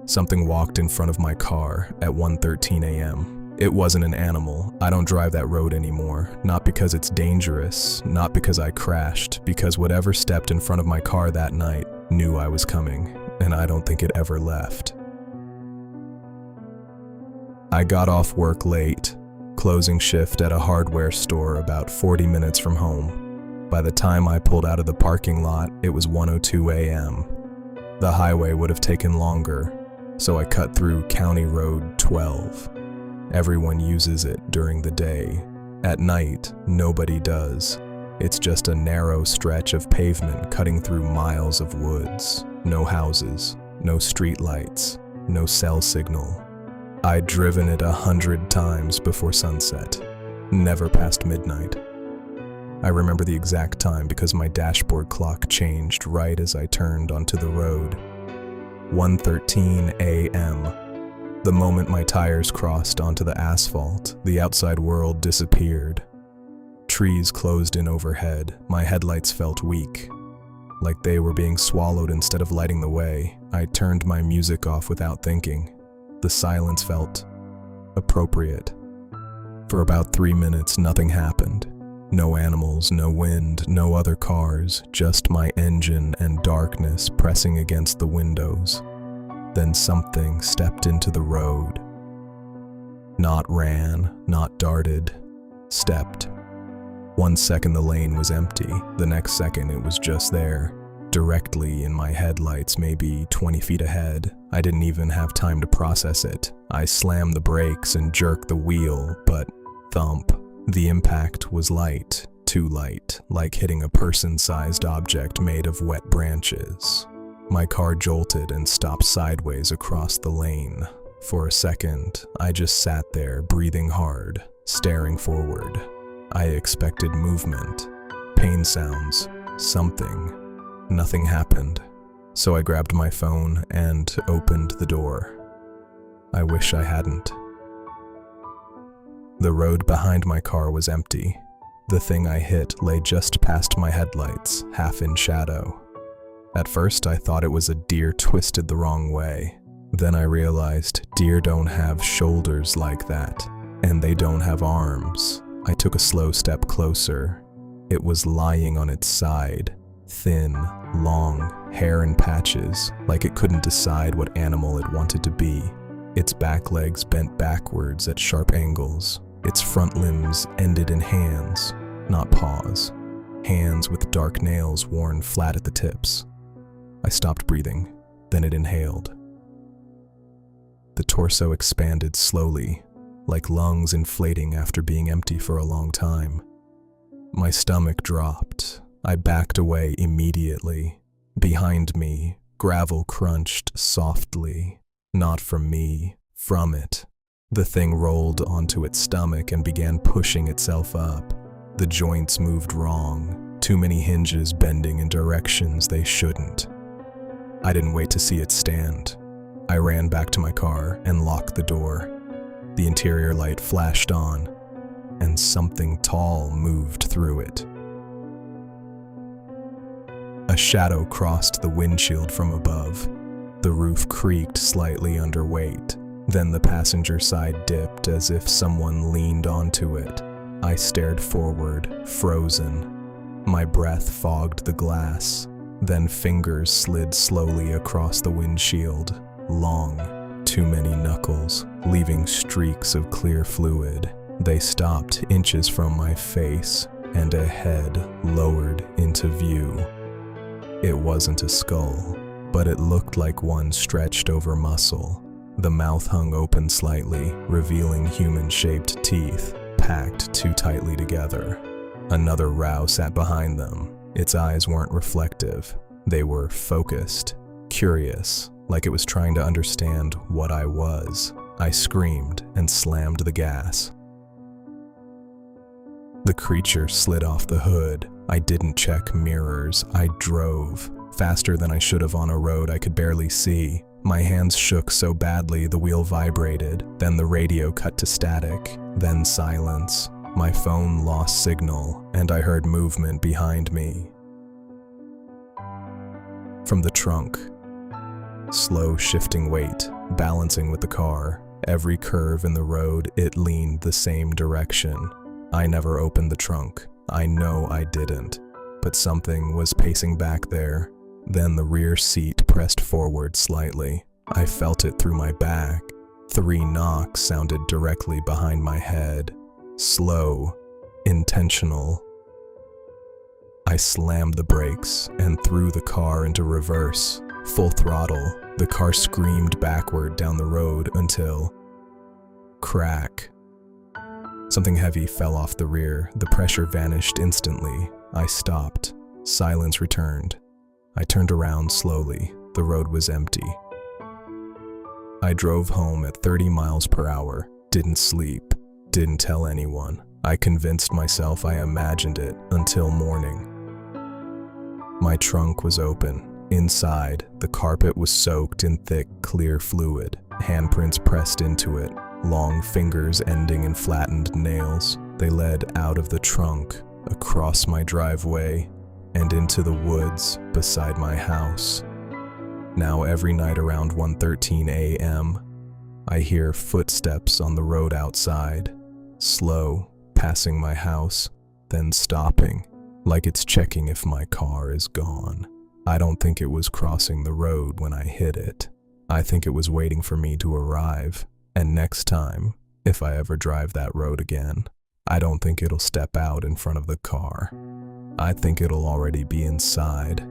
Something walked in front of my car at 1:13 a.m. It wasn't an animal. I don't drive that road anymore. Not because it's dangerous, not because I crashed, because whatever stepped in front of my car that night knew I was coming, and I don't think it ever left. I got off work late, closing shift at a hardware store about 40 minutes from home. By the time I pulled out of the parking lot, it was 1:02 a.m. The highway would have taken longer, so I cut through County Road 12. Everyone uses it during the day. At night, nobody does. It's just a narrow stretch of pavement cutting through miles of woods. No houses, no streetlights, no cell signal. I'd driven it 100 times before sunset, never past midnight. I remember the exact time because my dashboard clock changed right as I turned onto the road. 1:13 a.m. The moment my tires crossed onto the asphalt, the outside world disappeared. Trees closed in overhead. My headlights felt weak, like they were being swallowed instead of lighting the way. I turned my music off without thinking. The silence felt appropriate. For about 3 minutes, nothing happened. No animals, no wind, no other cars, just my engine and darkness pressing against the windows. Then something stepped into the road. Not ran, not darted, stepped. 1 second the lane was empty, the next second it was just there, directly in my headlights, maybe 20 feet ahead. I didn't even have time to process it. I slammed the brakes and jerked the wheel, but thump. The impact was light, too light, like hitting a person-sized object made of wet branches. My car jolted and stopped sideways across the lane. For a second, I just sat there, breathing hard, staring forward. I expected movement, pain sounds, something. Nothing happened, so I grabbed my phone and opened the door. I wish I hadn't. The road behind my car was empty. The thing I hit lay just past my headlights, half in shadow. At first, I thought it was a deer twisted the wrong way. Then I realized deer don't have shoulders like that, and they don't have arms. I took a slow step closer. It was lying on its side, thin, long, hair in patches, like it couldn't decide what animal it wanted to be. Its back legs bent backwards at sharp angles. Its front limbs ended in hands, not paws. Hands with dark nails worn flat at the tips. I stopped breathing, then it inhaled. The torso expanded slowly, like lungs inflating after being empty for a long time. My stomach dropped. I backed away immediately. Behind me, gravel crunched softly. Not from me, from it. The thing rolled onto its stomach and began pushing itself up. The joints moved wrong, too many hinges bending in directions they shouldn't. I didn't wait to see it stand. I ran back to my car and locked the door. The interior light flashed on, and something tall moved through it. A shadow crossed the windshield from above. The roof creaked slightly under weight. Then the passenger side dipped as if someone leaned onto it. I stared forward, frozen. My breath fogged the glass. Then fingers slid slowly across the windshield. Long, too many knuckles, leaving streaks of clear fluid. They stopped inches from my face, and a head lowered into view. It wasn't a skull, but it looked like one stretched over muscle. The mouth hung open slightly, revealing human-shaped teeth, packed too tightly together. Another row sat behind them. Its eyes weren't reflective. They were focused, curious, like it was trying to understand what I was. I screamed and slammed the gas. The creature slid off the hood. I didn't check mirrors. I drove, faster than I should have on a road I could barely see. My hands shook so badly the wheel vibrated, then the radio cut to static, then silence. My phone lost signal, and I heard movement behind me. From the trunk, slow shifting weight, balancing with the car. Every curve in the road, it leaned the same direction. I never opened the trunk. I know I didn't. But something was pacing back there. Then the rear seat pressed forward slightly. I felt it through my back. 3 knocks sounded directly behind my head. Slow, intentional. I slammed the brakes and threw the car into reverse. Full throttle, the car screamed backward down the road until... crack. Something heavy fell off the rear. The pressure vanished instantly. I stopped. Silence returned. I turned around slowly. The road was empty. I drove home at 30 miles per hour. Didn't sleep. Didn't tell anyone. I convinced myself I imagined it until morning. My trunk was open. Inside, the carpet was soaked in thick, clear fluid. Handprints pressed into it. Long fingers ending in flattened nails. They led out of the trunk, across my driveway, and into the woods beside my house. Now every night around 1:13 a.m., I hear footsteps on the road outside, slow, passing my house, then stopping, like it's checking if my car is gone. I don't think it was crossing the road when I hit it. I think it was waiting for me to arrive, and next time, if I ever drive that road again, I don't think it'll step out in front of the car. I think it'll already be inside,